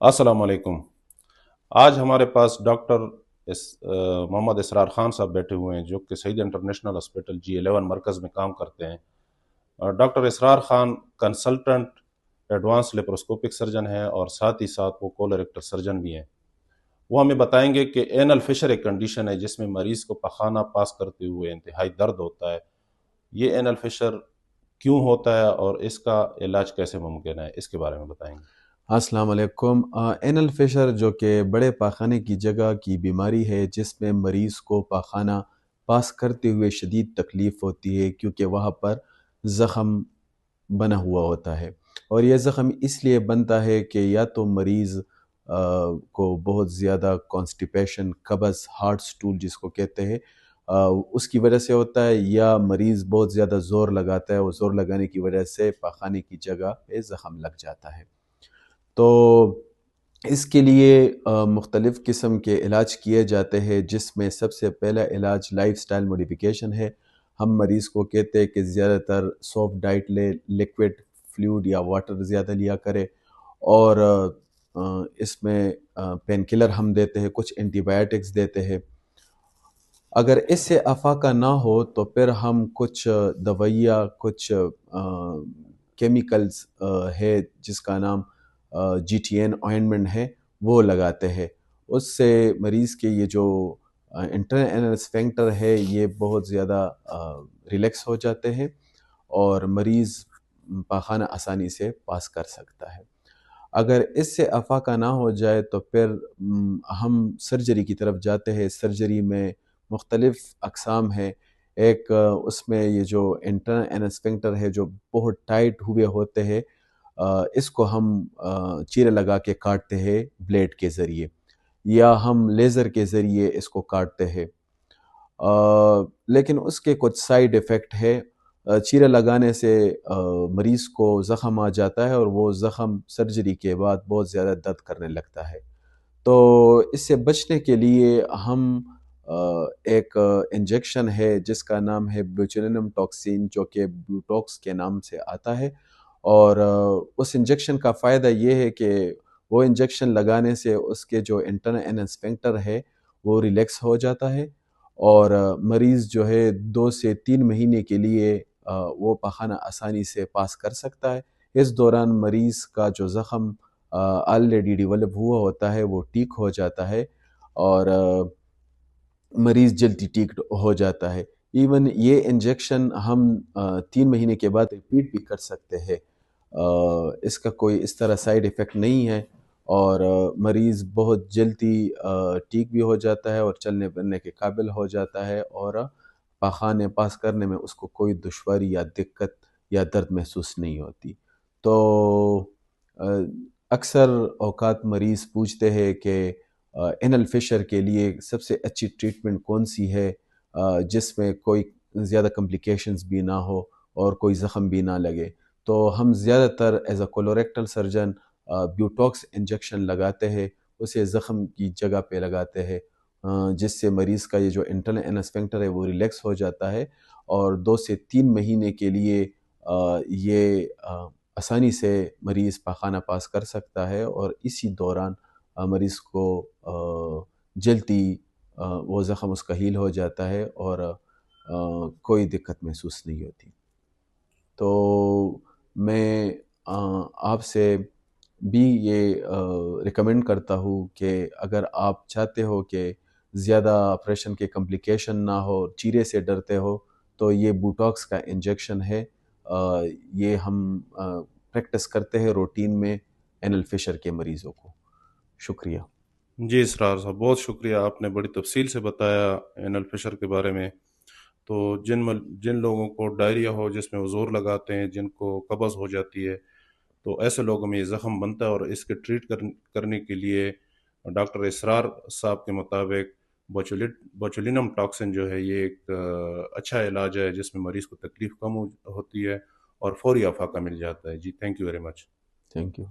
अस्सलाम वालेकुम। आज हमारे पास डॉक्टर मोहम्मद इसरार खान साहब बैठे हुए हैं जो कि सईद इंटरनेशनल हॉस्पिटल G11 मरकज़ में काम करते हैं। Doctor Israr Khan consultant advance laparoscopic surgeon हैं और साथ ही साथ वो कोलोरेक्टल सर्जन भी हैं। वो हमें बताएंगे कि एनल फिशर एक कंडीशन है जिसमें मरीज़ को पखाना पास करते हुए इंतहाई दर्द होता है। ये एनल फिशर क्यों होता है और इसका इलाज कैसे मुमकिन है, इसके बारे में बताएंगे। अस्सलाम वालेकुम। एनल फिशर जो कि बड़े पाखाने की जगह की बीमारी है जिसमें मरीज़ को पाखाना पास करते हुए शदीद तकलीफ़ होती है क्योंकि वहाँ पर ज़ख़म बना हुआ होता है। और यह ज़ख़म इसलिए बनता है कि या तो मरीज़ को बहुत ज़्यादा कॉन्स्टिपेशन, कब्ज़, हार्ड स्टूल जिसको कहते हैं, उसकी वजह से होता है, या मरीज़ बहुत ज़्यादा ज़ोर लगाता है और ज़ोर लगाने की वजह से पाखाने की जगह पे ज़ख़म लग जाता है। तो इसके लिए मुख्तलिफ़ किस्म के इलाज किए जाते हैं जिसमें सबसे पहला इलाज लाइफ़स्टाइल मॉडिफ़िकेशन है। हम मरीज़ को कहते हैं कि ज़्यादातर सॉफ्ट डाइट ले, लिक्विड फ्लूइड या वाटर ज़्यादा लिया करे, और इसमें पेन किलर हम देते हैं, कुछ एंटीबायोटिक्स देते हैं। अगर इससे अफ़ाका ना हो तो फिर हम कुछ दवाइयाँ, कुछ केमिकल्स है जिसका नाम GTN ऑइंटमेंट है, वो लगाते हैं। उससे मरीज़ के ये जो इंटरनल एनल स्फिंक्टर है ये बहुत ज़्यादा रिलैक्स हो जाते हैं और मरीज़ पाखाना आसानी से पास कर सकता है। अगर इससे अफ़ाका ना हो जाए तो फिर हम सर्जरी की तरफ जाते हैं। सर्जरी में मुख्तलिफ़ अक़साम हैं। एक उसमें ये जो इंटरनल एनल स्फिंक्टर है जो बहुत टाइट हुए होते हैं, इसको हम चीरे लगा के काटते हैं ब्लेड के ज़रिए, या हम लेज़र के ज़रिए इसको काटते हैं। लेकिन उसके कुछ साइड इफ़ेक्ट है। चीरा लगाने से मरीज़ को ज़ख़म आ जाता है और वो ज़ख़म सर्जरी के बाद बहुत ज़्यादा दर्द करने लगता है। तो इससे बचने के लिए हम एक इंजेक्शन है जिसका नाम है बोtulinum टॉक्सिन, जो कि ब्यूटॉक्स के नाम से आता है। और उस इंजेक्शन का फ़ायदा ये है कि वो इंजेक्शन लगाने से उसके जो इंटरनल एनल स्फिंक्टर है वो रिलैक्स हो जाता है, और मरीज़ जो है 2 से 3 महीने के लिए वो पखाना आसानी से पास कर सकता है। इस दौरान मरीज़ का जो ज़ख़म ऑलरेडी डेवलप हुआ होता है वो ठीक हो जाता है, और मरीज़ जल्दी ठीक हो जाता है। इवन ये इंजेक्शन हम 3 महीने के बाद रिपीट भी कर सकते हैं। इसका कोई इस तरह साइड इफ़ेक्ट नहीं है, और मरीज़ बहुत जल्दी ठीक भी हो जाता है और चलने-फिरने के काबिल हो जाता है, और पाख़ाने पास करने में उसको कोई दुश्वारी या दिक्कत या दर्द महसूस नहीं होती। तो अ, अक्सर औक़ात मरीज़ पूछते हैं कि एनल फिशर के लिए सबसे अच्छी ट्रीटमेंट कौन-सी है जिसमें कोई ज़्यादा कॉम्प्लिकेशंस भी ना हो और कोई ज़ख़म भी ना लगे। तो हम ज़्यादातर as a colorectal surgeon Botox injection लगाते हैं, उसे ज़ख़म की जगह पे लगाते हैं, जिससे मरीज़ का ये जो इंटरनल एनल स्फिंक्टर है वो रिलैक्स हो जाता है, और 2 से 3 महीने के लिए ये आसानी से मरीज़ पाख़ाना पास कर सकता है, और इसी दौरान मरीज़ को जल्दी वो ज़ख़म उसका हील हो जाता है और कोई दिक्कत महसूस नहीं होती। तो मैं आपसे भी ये रिकमेंड करता हूँ कि अगर आप चाहते हो कि ज़्यादा ऑपरेशन के कॉम्प्लिकेशन ना हो, चीरे से डरते हो, तो ये बोटॉक्स का इंजेक्शन है। ये हम प्रैक्टिस करते हैं रूटीन में एनल फिशर के मरीज़ों को। शुक्रिया। जी इसरार साहब, बहुत शुक्रिया, आपने बड़ी तफसील से बताया एनल फिशर के बारे में। तो जिन लोगों को डायरिया हो जिसमें वो जोर लगाते हैं, जिनको कब्ज़ हो जाती है, तो ऐसे लोगों में ये ज़ख़म बनता है और इसके करने के लिए डॉक्टर इसरार साहब के मुताबिक बोचुलिनम टॉक्सिन जो है ये एक अच्छा इलाज है जिसमें मरीज़ को तकलीफ़ कम होती है और फौरी आफाका मिल जाता है। जी thank you very much. Thank you.